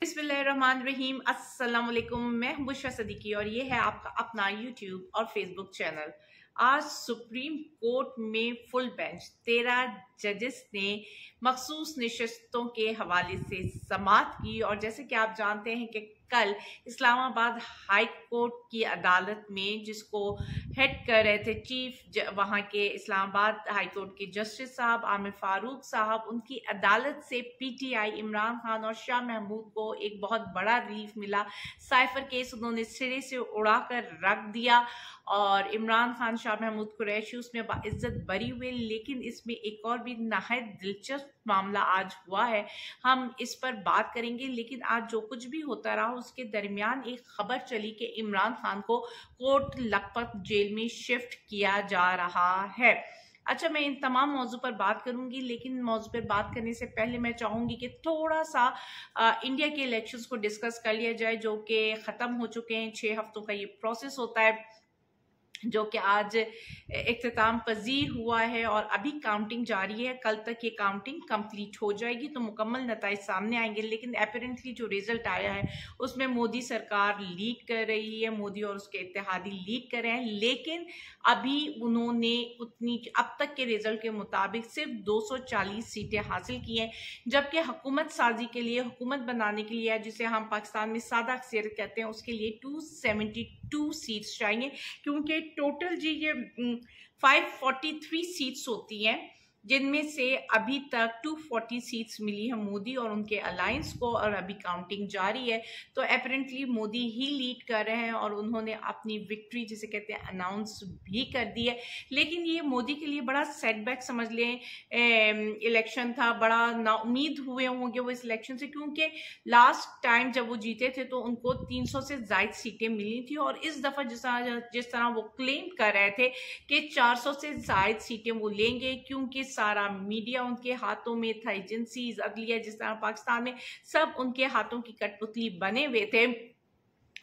बिस्मिल्लाहिर्रहमानिर्रहीम। अस्सलाम वालेकुम। मैं हूं बुशरा सदीकी और ये है आपका अपना यूट्यूब और फेसबुक चैनल। आज सुप्रीम कोर्ट में फुल बेंच 13 जजेस ने मखसूस नशस्तों के हवाले से समाअत की। और जैसे कि आप जानते हैं कि कल इस्लामाबाद हाई कोर्ट की अदालत में, जिसको हेड कर रहे थे चीफ वहाँ के इस्लामाबाद हाई कोर्ट के जस्टिस साहब आमिर फारूक साहब, उनकी अदालत से पीटीआई इमरान खान और शाह महमूद को एक बहुत बड़ा रिलीफ मिला। साइफर केस उन्होंने सिरे से उड़ाकर रख दिया और इमरान खान शाह महमूद कुरैशी उसमें बाइज्जत बरी हुए। लेकिन इसमें एक और भी नहायत दिलचस्प मामला आज हुआ है, हम इस पर बात करेंगे। लेकिन आज जो कुछ भी होता रहा उसके दरमियान एक खबर चली कि इमरान खान को कोट लखपत जेल में शिफ्ट किया जा रहा है। अच्छा, मैं इन तमाम मौजू पर बात करूंगी, लेकिन मौजू पर बात करने से पहले मैं चाहूंगी कि थोड़ा सा इंडिया के इलेक्शंस को डिस्कस कर लिया जाए, जो कि ख़त्म हो चुके हैं। 6 हफ्तों का ये प्रोसेस होता है जो कि आज इख्तिताम पजीर हुआ है और अभी काउंटिंग जारी है। कल तक ये काउंटिंग कंप्लीट हो जाएगी तो मुकम्मल नताइज सामने आएंगे। लेकिन अपेरेंटली जो रिजल्ट आया है उसमें मोदी सरकार लीड कर रही है, मोदी और उसके इत्तेहादी लीड कर रहे हैं। लेकिन अभी उन्होंने उतनी अब तक के रिजल्ट के मुताबिक सिर्फ 240 सीटें हासिल की हैं, जबकि हुकूमत साजी के लिए, हुकूमत बनाने के लिए, जिसे हम पाकिस्तान में सादा अक्सरियत कहते हैं, उसके लिए 272 सीट्स चाहिए। क्योंकि टोटल जी ये 543 सीट्स होती हैं, जिनमें से अभी तक 240 सीट्स मिली है मोदी और उनके अलायंस को, और अभी काउंटिंग जारी है। तो अपेरेंटली मोदी ही लीड कर रहे हैं और उन्होंने अपनी विक्ट्री, जिसे कहते हैं, अनाउंस भी कर दी है। लेकिन ये मोदी के लिए बड़ा सेटबैक समझ लें। इलेक्शन था, बड़ा नाउम्मीद हुए होंगे वो इस इलेक्शन से, क्योंकि लास्ट टाइम जब वो जीते थे तो उनको 300 से ज्यादा सीटें मिली थी। और इस दफा जिस तरह वो क्लेम कर रहे थे कि 400 से ज्यादा सीटें वो लेंगे, क्योंकि सारा मीडिया उनके हाथों में था, एजेंसीज, अदलिया, जिस तरह पाकिस्तान में सब उनके हाथों की कठपुतली बने हुए थे।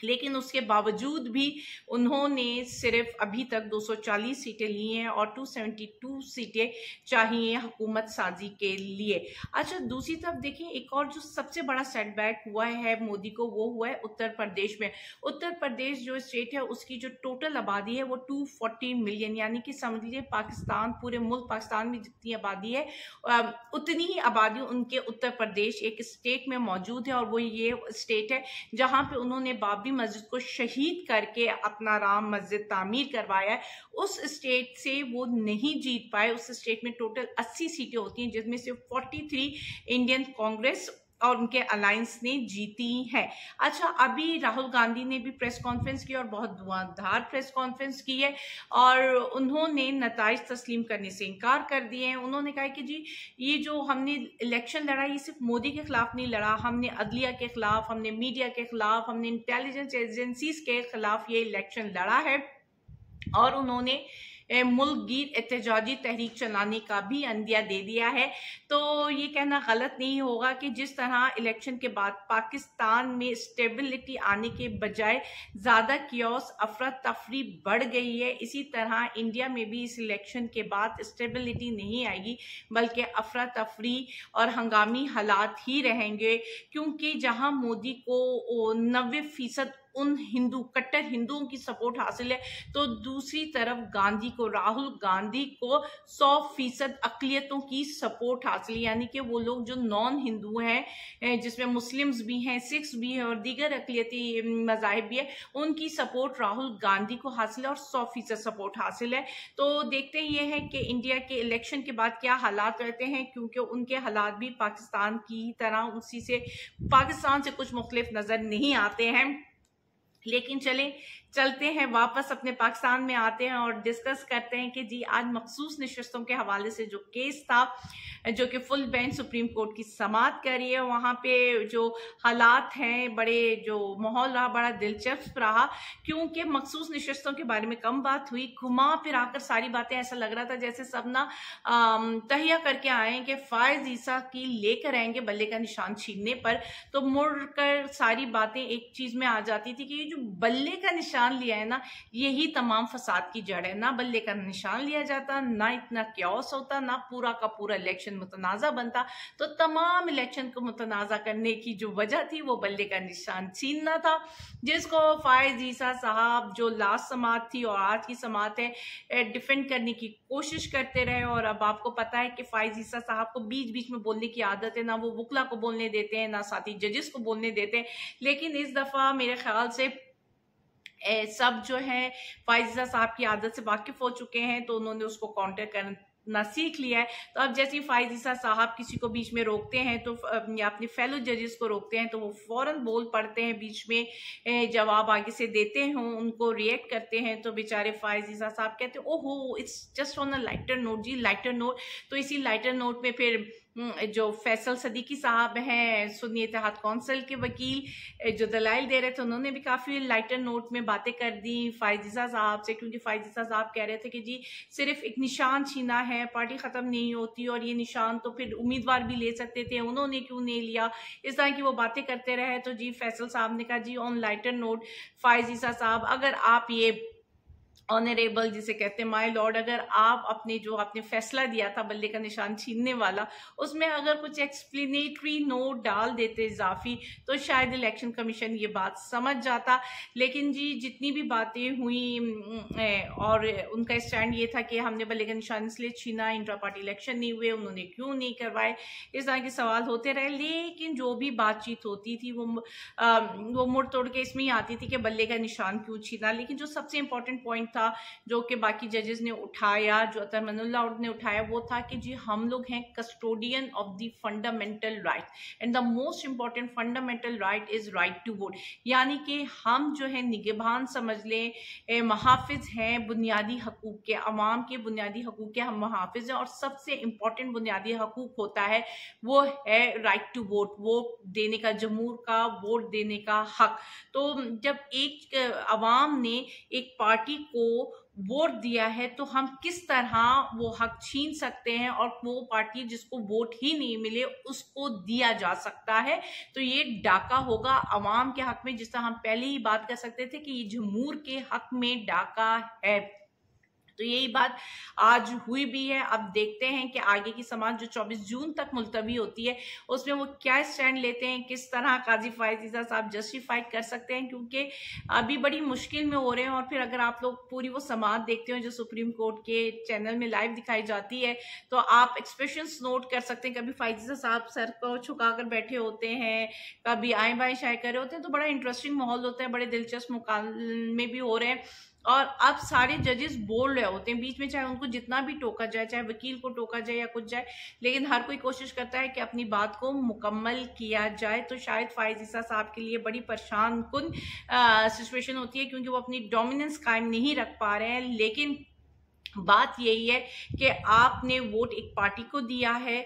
लेकिन उसके बावजूद भी उन्होंने सिर्फ अभी तक 240 सीटें ली हैं और 272 सीटें चाहिए हुकूमत साजी के लिए। अच्छा, दूसरी तरफ देखें, एक और जो सबसे बड़ा सेटबैक हुआ है मोदी को, वो हुआ है उत्तर प्रदेश में। उत्तर प्रदेश जो स्टेट है उसकी जो टोटल आबादी है वो 240 मिलियन, यानी कि समझ लीजिए पाकिस्तान, पूरे मुल्क पाकिस्तान में जितनी आबादी है उतनी ही आबादी उनके उत्तर प्रदेश एक स्टेट में मौजूद है। और वो ये स्टेट है जहां पे उन्होंने बाबरी मस्जिद को शहीद करके अपना राम मस्जिद तामीर करवाया है। उस स्टेट से वो नहीं जीत पाए। उस स्टेट में टोटल 80 सीटें होती हैं, जिसमें से 43 इंडियन कांग्रेस और उनके अलायंस ने जीती हैं। अच्छा, अभी राहुल गांधी ने भी प्रेस कॉन्फ्रेंस की और बहुत धुआंधार प्रेस कॉन्फ्रेंस की है और उन्होंने नताइज तस्लीम करने से इनकार कर दिए हैं। उन्होंने कहा कि जी, ये जो हमने इलेक्शन लड़ा ये सिर्फ मोदी के खिलाफ नहीं लड़ा, हमने अदलिया के खिलाफ, हमने मीडिया के खिलाफ, हमने इंटेलिजेंस एजेंसीज के खिलाफ ये इलेक्शन लड़ा है। और उन्होंने मुल्कगीर एहतजाजी तहरीक चलाने का भी अंदिया दे दिया है। तो ये कहना गलत नहीं होगा कि जिस तरह इलेक्शन के बाद पाकिस्तान में स्टेबिलिटी आने के बजाय ज़्यादा कियोस, अफरा तफरी बढ़ गई है, इसी तरह इंडिया में भी इस इलेक्शन के बाद स्टेबिलिटी नहीं आएगी, बल्कि अफरा तफरी और हंगामी हालात ही रहेंगे। क्योंकि जहां मोदी को 90% उन कट्टर हिंदुओं की सपोर्ट हासिल है, तो दूसरी तरफ गांधी को, राहुल गांधी को 100% अकलियतों की सपोर्ट हासिल है। यानी कि वो लोग जो नॉन हिंदू हैं, जिसमें मुस्लिम्स भी हैं, सिख्स भी हैं और दीगर अकलियती मज़ाहिब भी है, उनकी सपोर्ट राहुल गांधी को हासिल है और 100% सपोर्ट हासिल है। तो देखते ये है कि इंडिया के इलेक्शन के बाद क्या हालात रहते हैं, क्योंकि उनके हालात भी पाकिस्तान की तरह पाकिस्तान से कुछ मुख्तलिफ नजर नहीं आते हैं। लेकिन चलते हैं वापस अपने पाकिस्तान में आते हैं और डिस्कस करते हैं कि जी, आज मखसूस नशस्तों के हवाले से जो केस था, जो कि फुल बेंच सुप्रीम कोर्ट की समाअत कर रही है, वहाँ पे जो हालात हैं, जो माहौल रहा बड़ा दिलचस्प रहा। क्योंकि मखसूस नशस्तों के बारे में कम बात हुई, घुमा फिरा कर सारी बातें, ऐसा लग रहा था जैसे सब ना तहिया करके आए कि फायज ईसा की लेकर आएंगे बल्ले का निशान छीनने पर। तो मुड़ कर सारी बातें एक चीज में आ जाती थी कि जो बल्ले का निशान लिया है ना, यही तमाम फसाद की जड़ है। ना बल्ले का निशान लिया जाता, ना इतना क्यास होता, ना पूरा का पूरा इलेक्शन मुतनाज़ा बनता। तो तमाम इलेक्शन को मुतनाज़ा करने की जो वजह थी वो बल्ले का निशान छीनना था, जिसको फायज ईसा साहब जो लास्ट समात थी और आज की समात है डिफेंड करने की कोशिश करते रहे। और अब आपको पता है कि फायज ईसा साहब को बीच बीच में बोलने की आदत है, ना वो वकला को बोलने देते हैं, ना साथी जजेस को बोलने देते हैं। लेकिन इस दफा मेरे ख्याल से सब जो है फायज ईसा साहब की आदत से वाकिफ हो चुके हैं, तो उन्होंने उसको काउंटर करना सीख लिया है। तो अब जैसे फायज ईसा साहब किसी को बीच में रोकते हैं तो या अपने फेलो जजेस को रोकते हैं तो वो फौरन बोल पड़ते हैं, बीच में जवाब आगे से देते हैं, उनको रिएक्ट करते हैं। तो बेचारे फायज ईसा साहब कहते हैं ओहो it's just on a lighter note जी, लाइटर नोट। तो इसी लाइटर नोट में फिर जो फैसल सदीकी साहब हैं सुन्नी इत्तेहाद कौंसिल के वकील जो दलाइल दे रहे थे, उन्होंने भी काफ़ी लाइटर नोट में बातें कर दी फायज ईसा साहब से, क्योंकि फायज ईसा साहब कह रहे थे कि जी सिर्फ एक निशान छीना है, पार्टी ख़त्म नहीं होती, और ये निशान तो फिर उम्मीदवार भी ले सकते थे, उन्होंने क्यों नहीं लिया। इस तरह की वो बातें करते रहे। तो जी फैसल साहब ने कहा जी ऑन लाइटर नोट फायज ईसा साहब, अगर आप ये ऑनरेबल जिसे कहते हैं माय लॉर्ड, अगर आप अपने जो आपने फैसला दिया था बल्ले का निशान छीनने वाला, उसमें अगर कुछ एक्सप्लेनेटरी नोट डाल देते इजाफी, तो शायद इलेक्शन कमीशन ये बात समझ जाता। लेकिन जी जितनी भी बातें हुई और उनका स्टैंड ये था कि हमने बल्ले का निशान इसलिए छीना, इंट्रा पार्टी इलेक्शन नहीं हुए, उन्होंने क्यों नहीं करवाए, इस तरह के सवाल होते रहे। लेकिन जो भी बातचीत होती थी वो मुड़ तोड़ के इसमें ही आती थी कि बल्ले का निशान क्यों छीना। लेकिन जो सबसे इंपॉर्टेंट पॉइंट था जो कि बाकी जजेस ने उठाया, जो अतर मनुल्लाह ने उठाया, वो था कि जी हम लोग हैं custodian of the fundamental right and the most important fundamental right is right to vote. यानी कि हम जो है निगहबान समझ लें, मुहाफिज हैं बुनियादी हकूक के, अवाम के बुनियादी हकूक के हम मुहाफिज हैं। और सबसे इंपॉर्टेंट बुनियादी हकूक होता है वो है राइट टू वोट, वोट देने का, जमहूर का वोट देने का हक। तो जब एक अवाम ने एक पार्टी को वोट दिया है तो हम किस तरह वो हक छीन सकते हैं, और वो पार्टी जिसको वोट ही नहीं मिले उसको दिया जा सकता है। तो ये डाका होगा अवाम के हक में, जिस तरह हम पहले ही बात कर सकते थे कि ये जमहूर के हक में डाका है। तो यही बात आज हुई भी है। अब देखते हैं कि आगे की समात जो 24 जून तक मुलतवी होती है उसमें वो क्या स्टैंड लेते हैं, किस तरह काजी फायज ईसा साहब जस्टिफाई कर सकते हैं, क्योंकि अभी बड़ी मुश्किल में हो रहे हैं। और फिर अगर आप लोग पूरी वो समात देखते हो जो सुप्रीम कोर्ट के चैनल में लाइव दिखाई जाती है तो आप एक्सप्रेशंस नोट कर सकते हैं। कभी फायज ईसा साहब सर को छुपाकर बैठे होते हैं, कभी आए बाएं शाये कर रहे होते हैं, तो बड़ा इंटरेस्टिंग माहौल होता है, बड़े दिलचस्प मुकालमे भी हो रहे हैं। और अब सारे जजेस बोल रहे होते हैं बीच में, चाहे उनको जितना भी टोका जाए, चाहे वकील को टोका जाए या कुछ जाए, लेकिन हर कोई कोशिश करता है कि अपनी बात को मुकम्मल किया जाए। तो शायद फायज ईसा साहब के लिए बड़ी परेशान कुन सिचुएशन होती है, क्योंकि वो अपनी डोमिनेंस कायम नहीं रख पा रहे हैं। लेकिन बात यही है कि आपने वोट एक पार्टी को दिया है,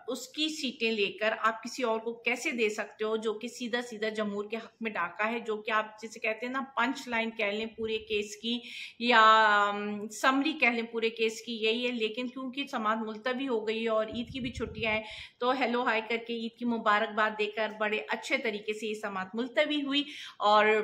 उसकी सीटें लेकर आप किसी और को कैसे दे सकते हो जो कि सीधा सीधा जमहूर के हक में डाका है, जो कि आप जिसे कहते हैं ना पंच लाइन कह लें पूरे केस की, या समरी कह लें पूरे केस की, यही है। लेकिन क्योंकि समात मुलतवी हो गई है और ईद की भी छुट्टियां हैं, तो हेलो हाय करके ईद की मुबारकबाद देकर बड़े अच्छे तरीके से ये समात मुलतवी हुई और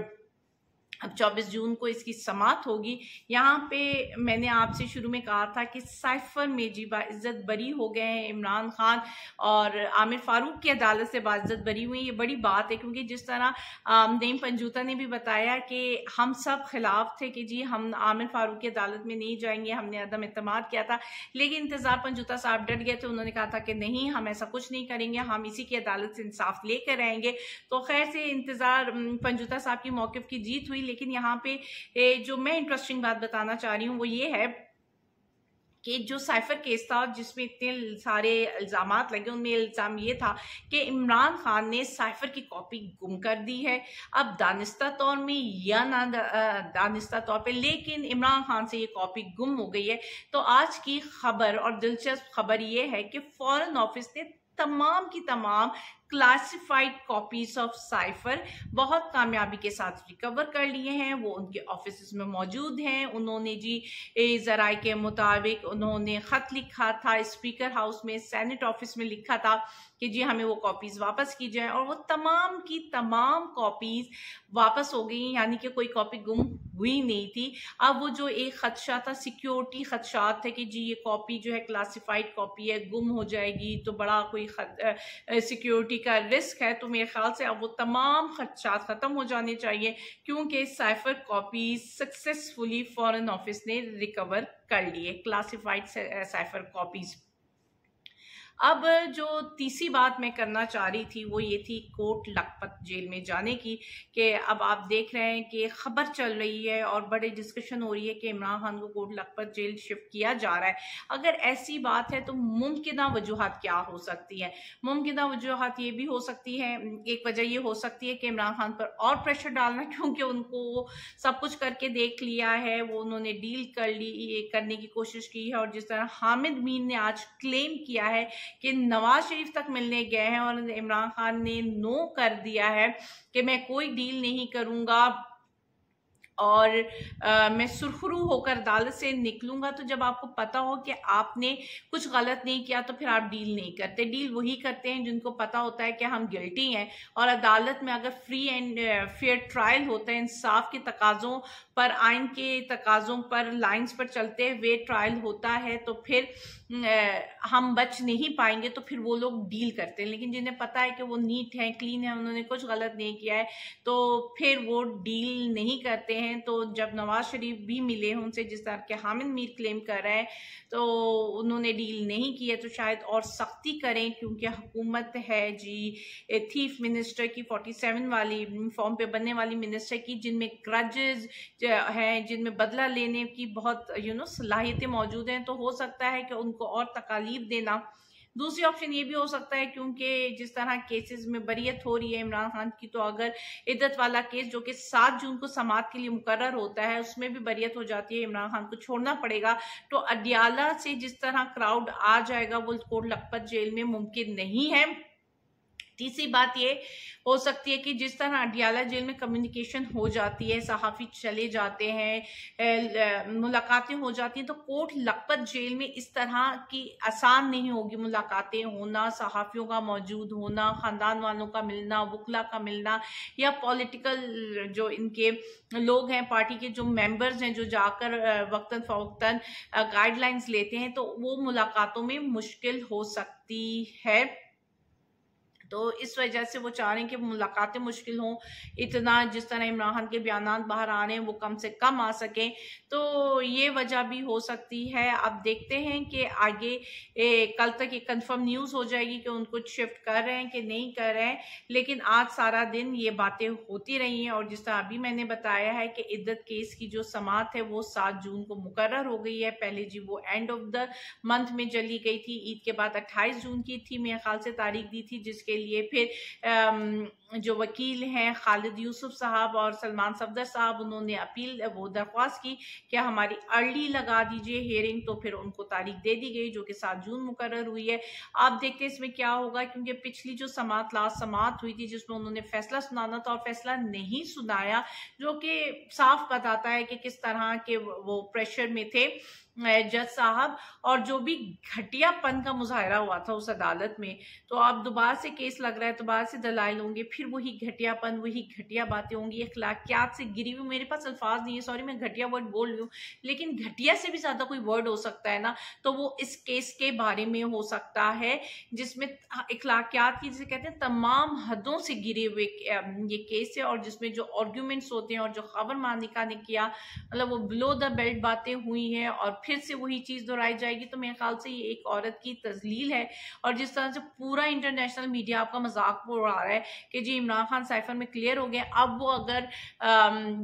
अब 24 जून को इसकी समात होगी। यहाँ पे मैंने आपसे शुरू में कहा था कि साइफर में जी बाइज्जत बरी हो गए हैं इमरान खान, और आमिर फारूक की अदालत से बाइज्जत बरी हुई। ये बड़ी बात है, क्योंकि जिस तरह नईम पंजूता ने भी बताया कि हम सब खिलाफ थे कि जी हम आमिर फारूक की अदालत में नहीं जाएंगे, हमने अदम एतमाद किया था। लेकिन इंतजार पंजूता साहब डट गए थे, उन्होंने कहा था कि नहीं हम ऐसा कुछ नहीं करेंगे, हम इसी की अदालत से इंसाफ लेकर आएंगे। तो खैर से इंतजार पंजूता साहब की मौक़िफ़ की जीत हुई। लेकिन यहाँ पे जो मैं इंटरेस्टिंग बात बताना चाह रही हूँ वो ये है कि जो साइफर केस था जिसमें इतने सारे इल्जामात लगे, उनमें इल्जाम ये था कि इमरान खान ने साइफर की कॉपी गुम कर दी है। अब दानिस्ता तौर में या ना दानिस्ता तौर पे, लेकिन इमरान खान से ये कॉपी गुम हो गई है। तो आज की खबर और दिलचस्प खबर ये है कि फॉरेन ऑफिस ने तमाम की तमाम क्लासिफाइड कॉपीज ऑफ साइफर बहुत कामयाबी के साथ रिकवर कर लिए हैं। वो उनके ऑफिस में मौजूद हैं। उन्होंने जी ज़राए के मुताबिक उन्होंने खत लिखा था स्पीकर हाउस में, सेनेट ऑफिस में लिखा था कि जी हमें वो कॉपीज वापस की जाए, और वो तमाम की तमाम कॉपीज वापस हो गई, यानी कि कोई कॉपी गुम हुई नहीं थी। अब वो जो एक खदशा था, सिक्योरिटी खदशात थे कि जी ये कॉपी जो है क्लासिफाइड कॉपी है, गुम हो जाएगी तो बड़ा कोई सिक्योरिटी का रिस्क है, तो मेरे ख्याल से अब वो तमाम खदशात खत्म हो जाने चाहिए, क्योंकि cipher copies successfully foreign office ने रिकवर कर लिए क्लासिफाइड साइफर कॉपीज। अब जो तीसरी बात मैं करना चाह रही थी वो ये थी कोट लखपत जेल में जाने की, कि अब आप देख रहे हैं कि खबर चल रही है और बड़े डिस्कशन हो रही है कि इमरान खान को कोट लखपत जेल शिफ्ट किया जा रहा है। अगर ऐसी बात है तो मुमकिन वजूहत क्या हो सकती है? मुमकिन वजूहत ये भी हो सकती है, एक वजह ये हो सकती है कि इमरान खान पर और प्रेशर डालना, क्योंकि उनको सब कुछ करके देख लिया है, वो उन्होंने डील कर ली, करने की कोशिश की है। और जिस तरह हामिद मीन ने आज क्लेम किया है कि नवाज शरीफ तक मिलने गए हैं और इमरान खान ने नो कर दिया है कि मैं कोई डील नहीं करूंगा और मैं सुरखरू होकर अदालत से निकलूंगा। तो जब आपको पता हो कि आपने कुछ गलत नहीं किया तो फिर आप डील नहीं करते। डील वही करते हैं जिनको पता होता है कि हम गिल्टी हैं, और अदालत में अगर फ्री एंड फेयर ट्रायल होता है, इंसाफ के तकाजों पर, आइन के तकाजों पर, लाइंस पर चलते हुए ट्रायल होता है, तो फिर हम बच नहीं पाएंगे, तो फिर वो लोग डील करते हैं। लेकिन जिन्हें पता है कि वो नीट है, क्लीन है, उन्होंने कुछ गलत नहीं किया है, तो फिर वो डील नहीं करते हैं। तो जब नवाज शरीफ भी मिले हैं उनसे, जिस तरह के हामिद मीर क्लेम कर रहे हैं, तो उन्होंने डील नहीं की है, तो शायद और सख्ती करें, क्योंकि हुकूमत है जी थीफ मिनिस्टर की, 47 वाली फॉर्म पे बनने वाली मिनिस्टर की, जिनमें ग्रजेस हैं, जिनमें बदला लेने की बहुत सलाहियतें मौजूद हैं। तो हो सकता है कि उनको और तकालीफ देना। दूसरी ऑप्शन ये भी हो सकता है, क्योंकि जिस तरह केसेस में बरियत हो रही है इमरान खान की, तो अगर इद्दत वाला केस जो कि 7 जून को समाअत के लिए मुकर्रर होता है, उसमें भी बरियत हो जाती है, इमरान खान को छोड़ना पड़ेगा, तो अडियाला से जिस तरह क्राउड आ जाएगा वो कोट लखपत जेल में मुमकिन नहीं है। तीसरी बात ये हो सकती है कि जिस तरह अडियाला जेल में कम्युनिकेशन हो जाती है, सहाफ़ी चले जाते हैं, मुलाकातें हो जाती हैं, तो कोट लखपत जेल में इस तरह की आसान नहीं होगी मुलाकातें होना, सहाफ़ियों का मौजूद होना, ख़ानदान वालों का मिलना, वकला का मिलना, या पॉलिटिकल जो इनके लोग हैं, पार्टी के जो मेंबर्स हैं, जो जाकर वक्तन फ़वक्तन गाइडलाइंस लेते हैं, तो वो मुलाकातों में मुश्किल हो सकती है। तो इस वजह से वो चाह रहे हैं कि मुलाकातें मुश्किल हों, इतना जिस तरह इमरान खान के बयान बाहर आ रहे हैं वो कम से कम आ सकें, तो ये वजह भी हो सकती है। अब देखते हैं कि आगे कल तक ये कंफर्म न्यूज़ हो जाएगी कि उनको शिफ्ट कर रहे हैं कि नहीं कर रहे हैं, लेकिन आज सारा दिन ये बातें होती रही हैं। और जिस तरह अभी मैंने बताया है कि इद्दत केस की जो समाअत है वो 7 जून को मुकर्रर हो गई है। पहले जी वो एंड ऑफ द मंथ में चली गई थी, ईद के बाद 28 जून की थी मेरे ख्याल से तारीख दी थी, जिसके लिए फिर जो वकील हैं खालिद यूसुफ साहब और सलमान सफदर साहब, उन्होंने अपील वो दरख्वास्त की कि हमारी अर्ली लगा दीजिए हियरिंग, तो फिर उनको तारीख दे दी गई जो कि 7 जून मुकर्रर हुई है। आप देखते हैं इसमें क्या होगा, क्योंकि पिछली जो लास्ट समाअत हुई थी जिसमें उन्होंने फैसला सुनाना था और फैसला नहीं सुनाया, जो कि साफ बताता है कि किस तरह के वो प्रेशर में थे जज साहब, और जो भी घटियापन का मुजाहरा हुआ था उस अदालत में। तो अब दोबारा से केस लग रहा है, दोबारा से दलाइल होंगे, फिर वही घटियापन, वही घटिया बातें होंगी, अखलाकियात से गिरी हुई, मेरे पास अल्फाज नहीं है, सॉरी मैं घटिया वर्ड बोल रही हूँ, लेकिन घटिया से भी ज्यादा कोई वर्ड हो सकता है ना, तो वो इस केस के बारे में हो सकता है, जिसमें अखलाकियात की जिसे कहते हैं तमाम हदों से गिरे हुए ये केस है, और जिसमें जो आर्ग्यूमेंट्स होते हैं और जो खबर मानिका ने किया, मतलब वो बिलो द बेल्ट बातें हुई हैं और फिर से वही चीज दोहराई जाएगी। तो मेरे ख्याल से ये एक औरत की तजलील है, और जिस तरह से पूरा इंटरनेशनल मीडिया आपका मजाक उड़ा रहा है कि जी इमरान खान साइफर में क्लियर हो गया, अब वो अगर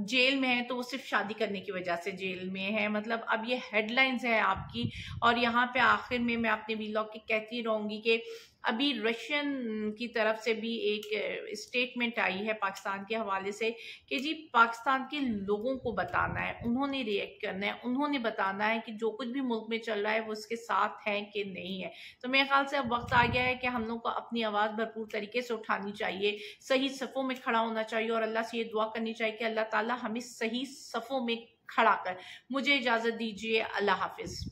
जेल में है तो वो सिर्फ शादी करने की वजह से जेल में है, मतलब अब ये हेडलाइंस है आपकी। और यहाँ पे आखिर में मैं अपने व्लॉग की कहती रहूंगी कि अभी रशियन की तरफ से भी एक स्टेटमेंट आई है पाकिस्तान के हवाले से कि जी पाकिस्तान के लोगों को बताना है, उन्होंने रिएक्ट करना है, उन्होंने बताना है कि जो कुछ भी मुल्क में चल रहा है वो उसके साथ है कि नहीं है। तो मेरे ख्याल से अब वक्त आ गया है कि हम लोग को अपनी आवाज़ भरपूर तरीके से उठानी चाहिए, सही सफ़ों में खड़ा होना चाहिए और अल्लाह से ये दुआ करनी चाहिए कि अल्लाह ताला हमें सही सफ़ों में खड़ा कर। मुझे इजाज़त दीजिए, अल्लाह हाफिज़।